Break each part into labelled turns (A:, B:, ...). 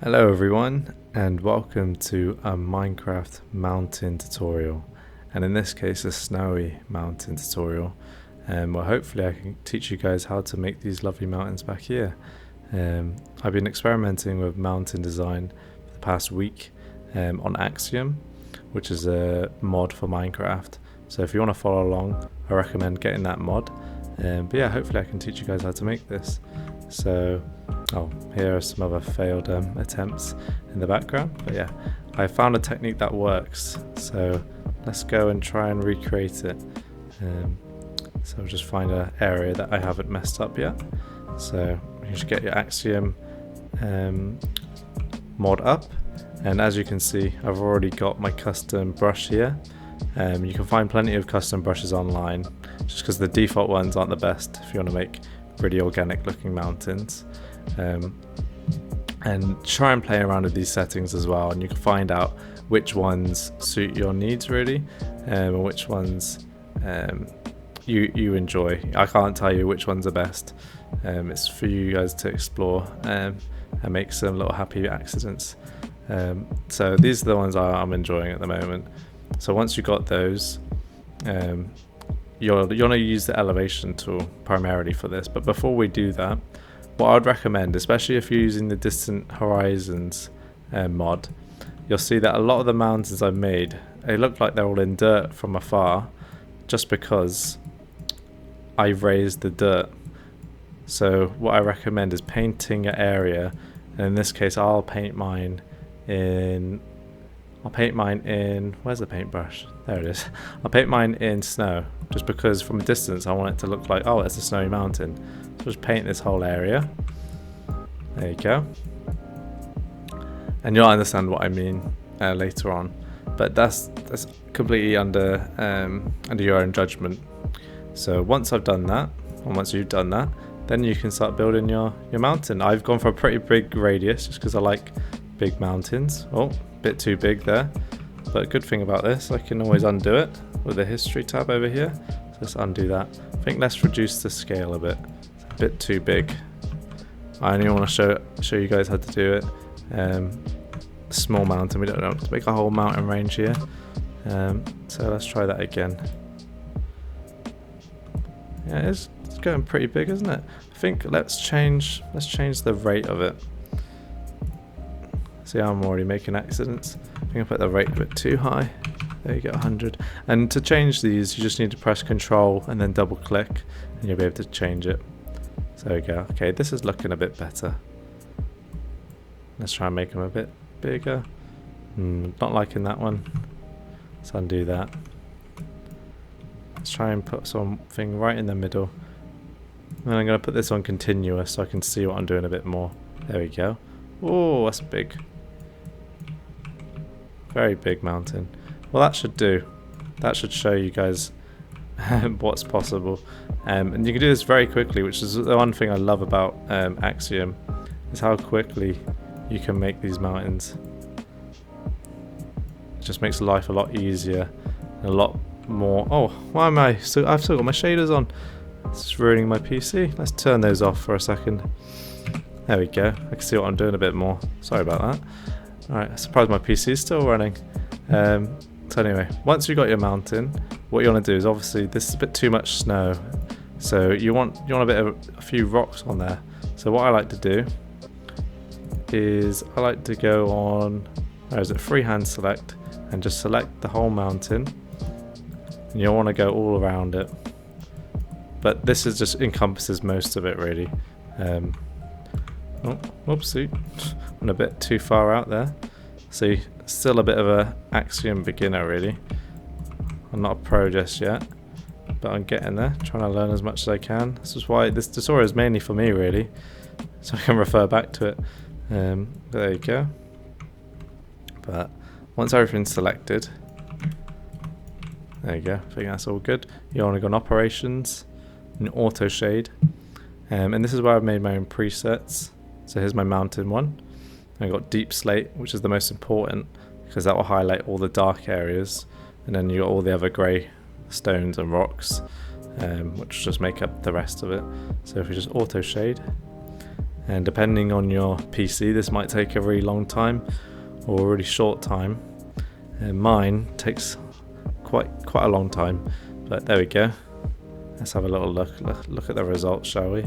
A: Hello everyone, and welcome to a Minecraft mountain tutorial, and in this case a snowy mountain tutorial. Well, hopefully I can teach you guys how to make these lovely mountains back here. I've been experimenting with mountain design for the past week on Axiom, which is a mod for Minecraft. So if you want to follow along, I recommend getting that mod. But yeah, hopefully I can teach you guys how to make this. So here are some other failed attempts in the background, but yeah, I found a technique that works, so let's go and try and recreate it. So I'll just find an area that I haven't messed up yet. So you should get your Axiom mod up, and as you can see, I've already got my custom brush here. You can find plenty of custom brushes online, just because the default ones aren't the best if you want to make really organic looking mountains. And try and play around with these settings as well, and you can find out which ones suit your needs really, and which ones you enjoy. I can't tell you which ones are best. It's for you guys to explore and make some little happy accidents. So these are the ones I'm enjoying at the moment. So once you've got those, you're going to use the elevation tool primarily for this. But before we do that, what I would recommend, especially if you're using the distant horizons mod, you'll see that a lot of the mountains I've made, they look like they're all in dirt from afar, just because I've raised the dirt. So what I recommend is painting your area, and in this case I'll paint mine in, where's the paintbrush? There it is. I'll paint mine in snow, just because from a distance I want it to look like, oh, it's a snowy mountain. So just paint this whole area. There you go. And you'll understand what I mean later on. But that's completely under your own judgment. So once I've done that, and once you've done that, then you can start building your mountain. I've gone for a pretty big radius just because I like big mountains. Oh, a bit too big there. But good thing about this, I can always undo it with the history tab over here. So let's undo that. I think let's reduce the scale a bit. It's a bit too big. I only want to show you guys how to do it. Small mountain, we don't know to make a whole mountain range here. So let's try that again. Yeah, it's going pretty big, isn't it? I think let's change the rate of it. See, I'm already making accidents. I think I put the rate a bit too high. There you go, 100. And to change these, you just need to press Control and then double click, and you'll be able to change it. So there we go. Okay, this is looking a bit better. Let's try and make them a bit bigger. Not liking that one. Let's undo that. Let's try and put something right in the middle. And I'm going to put this on continuous so I can see what I'm doing a bit more. There we go. Oh, that's big. Very big mountain. Well, that should do. That should show you guys what's possible. And you can do this very quickly, which is the one thing I love about Axiom, is how quickly you can make these mountains. It just makes life a lot easier and a lot more. Oh, why am I? So I've still got my shaders on. It's ruining my PC. Let's turn those off for a second. There we go. I can see what I'm doing a bit more. Sorry about that. Alright, I'm surprised my PC is still running. So anyway, once you've got your mountain, what you want to do is, obviously this is a bit too much snow, so you want a few rocks on there. So what I like to do is I like to go on, where is it, freehand select, and just select the whole mountain, and you'll want to go all around it. But this is just encompasses most of it really. Oh, whoopsie, went a bit too far out there. See, still a bit of a Axiom beginner really. I'm not a pro just yet, but I'm getting there, trying to learn as much as I can. This is why this tutorial is mainly for me really, so I can refer back to it. There you go. But once everything's selected, there you go, I think that's all good. You want to go on operations and auto shade, and this is where I've made my own presets. So here's my mountain one. I got deep slate, which is the most important because that will highlight all the dark areas, and then you got all the other grey stones and rocks, which just make up the rest of it. So if we just auto shade, and depending on your PC, this might take a really long time or a really short time. And mine takes quite a long time, but there we go. Let's have a little look at the results, shall we?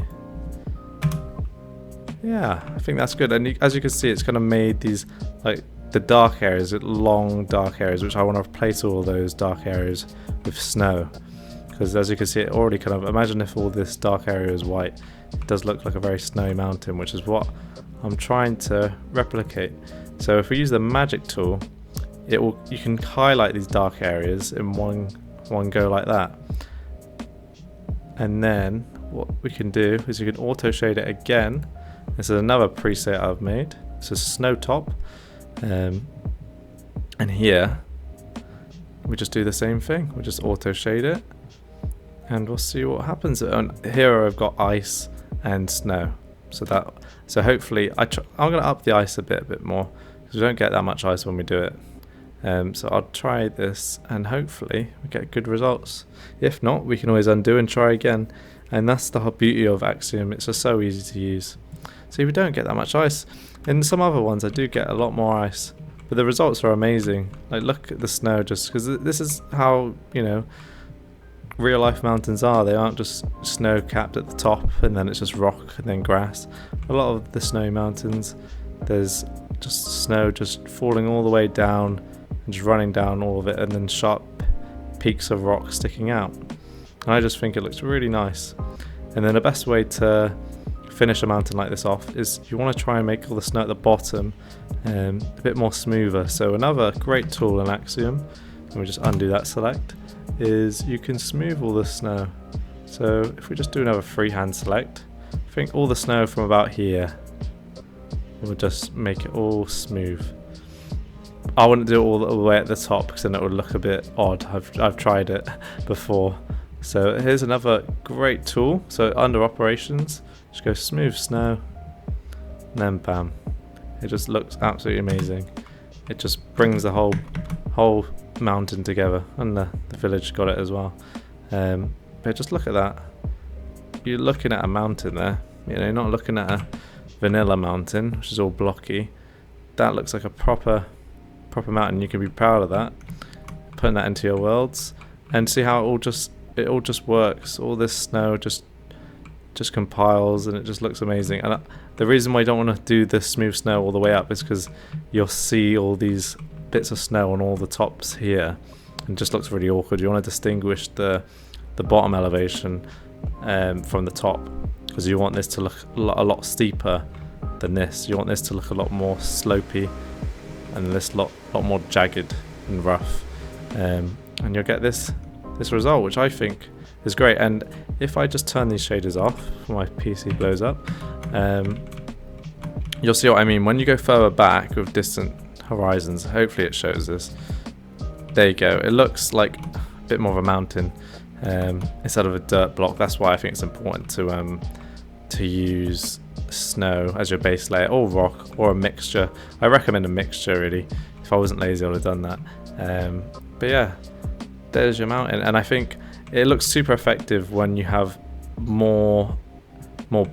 A: Yeah, I think that's good. And as you can see, it's kind of made these, like, the dark areas, long dark areas, which I want to replace all those dark areas with snow. Because as you can see, it already kind of, imagine if all this dark area is white, it does look like a very snowy mountain, which is what I'm trying to replicate. So if we use the magic tool, you can highlight these dark areas in one go like that. And then what we can do is you can auto shade it again. This is another preset I've made. This is snow top. And here we just do the same thing. We just auto shade it, and we'll see what happens. And here I've got ice and snow. So hopefully I'm going to up the ice a bit more, because we don't get that much ice when we do it. So I'll try this and hopefully we get good results. If not, we can always undo and try again. And that's the whole beauty of Axiom. It's just so easy to use. See, we don't get that much ice. In some other ones I do get a lot more ice, but the results are amazing. Like, look at the snow, just because this is how, you know, real life mountains are. They aren't just snow capped at the top and then it's just rock and then grass. A lot of the snowy mountains, there's just snow just falling all the way down and just running down all of it, and then sharp peaks of rock sticking out. And I just think it looks really nice. And then the best way to finish a mountain like this off is you want to try and make all the snow at the bottom a bit more smoother. So another great tool in Axiom, and we just undo that select, is you can smooth all the snow. So if we just do another freehand select, I think all the snow from about here will just make it all smooth. I wouldn't do it all the way at the top because then it would look a bit odd. I've tried it before. So here's another great tool. So under operations, just go smooth snow, and then bam. It just looks absolutely amazing. It just brings the whole mountain together, and the village got it as well. But just look at that. You're looking at a mountain there. You know, you're not looking at a vanilla mountain, which is all blocky. That looks like a proper mountain. You can be proud of that. Putting that into your worlds, and see how it all just works. All this snow just compiles, and it just looks amazing. And the reason why you don't want to do the smooth snow all the way up is because you'll see all these bits of snow on all the tops here, and it just looks really awkward. You want to distinguish the bottom elevation from the top, because you want this to look a lot steeper than this. You want this to look a lot more slopey, and this lot more jagged and rough, and you'll get this result, which I think is great. And if I just turn these shaders off before my PC blows up, you'll see what I mean. When you go further back with distant horizons, hopefully it shows this. There you go. It looks like a bit more of a mountain instead of a dirt block. That's why I think it's important to use snow as your base layer, or rock, or a mixture. I recommend a mixture, really. If I wasn't lazy, I would have done that. But yeah, there's your mountain, and I think it looks super effective when you have more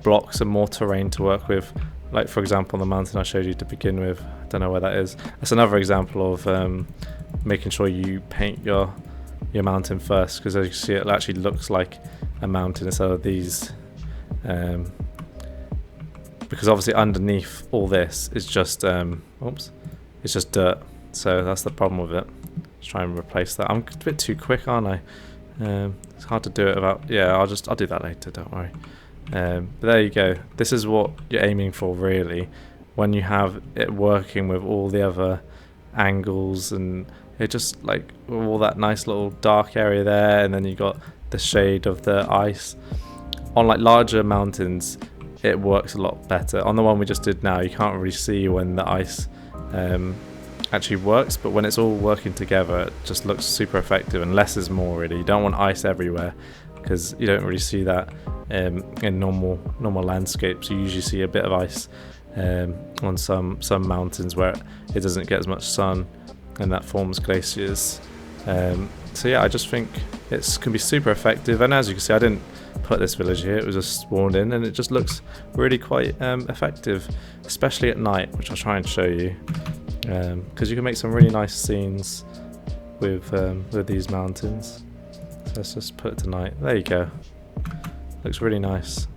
A: blocks and more terrain to work with. Like, for example, the mountain I showed you to begin with. I don't know where that is. That's another example of making sure you paint your mountain first, because as you see, it actually looks like a mountain instead of these. Because obviously underneath all this is just it's just dirt. So that's the problem with it. Let's try and replace that. I'm a bit too quick, aren't I? It's hard to do it without. Yeah, I'll do that later. Don't worry. But there you go. This is what you're aiming for, really, when you have it working with all the other angles, and it just, like, all that nice little dark area there, and then you got the shade of the ice. On like larger mountains, it works a lot better. On the one we just did now, you can't really see when the ice actually works, but when it's all working together, it just looks super effective, and less is more, really. You don't want ice everywhere, because you don't really see that in normal landscapes. You usually see a bit of ice on some mountains where it doesn't get as much sun, and that forms glaciers. So yeah, I just think it can be super effective. And as you can see, I didn't put this village here. It was just spawned in, and it just looks really quite effective, especially at night, which I'll try and show you, because you can make some really nice scenes with these mountains. So let's just put it to night. There you go. Looks really nice,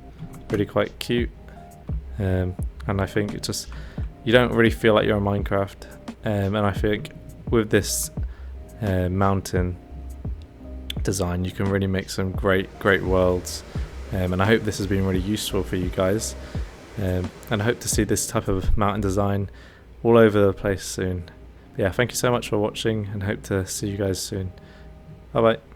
A: really quite cute, and I think it just, you don't really feel like you're in Minecraft, and I think with this mountain design you can really make some great worlds, and I hope this has been really useful for you guys, and I hope to see this type of mountain design all over the place soon. But yeah, thank you so much for watching, and hope to see you guys soon. Bye bye.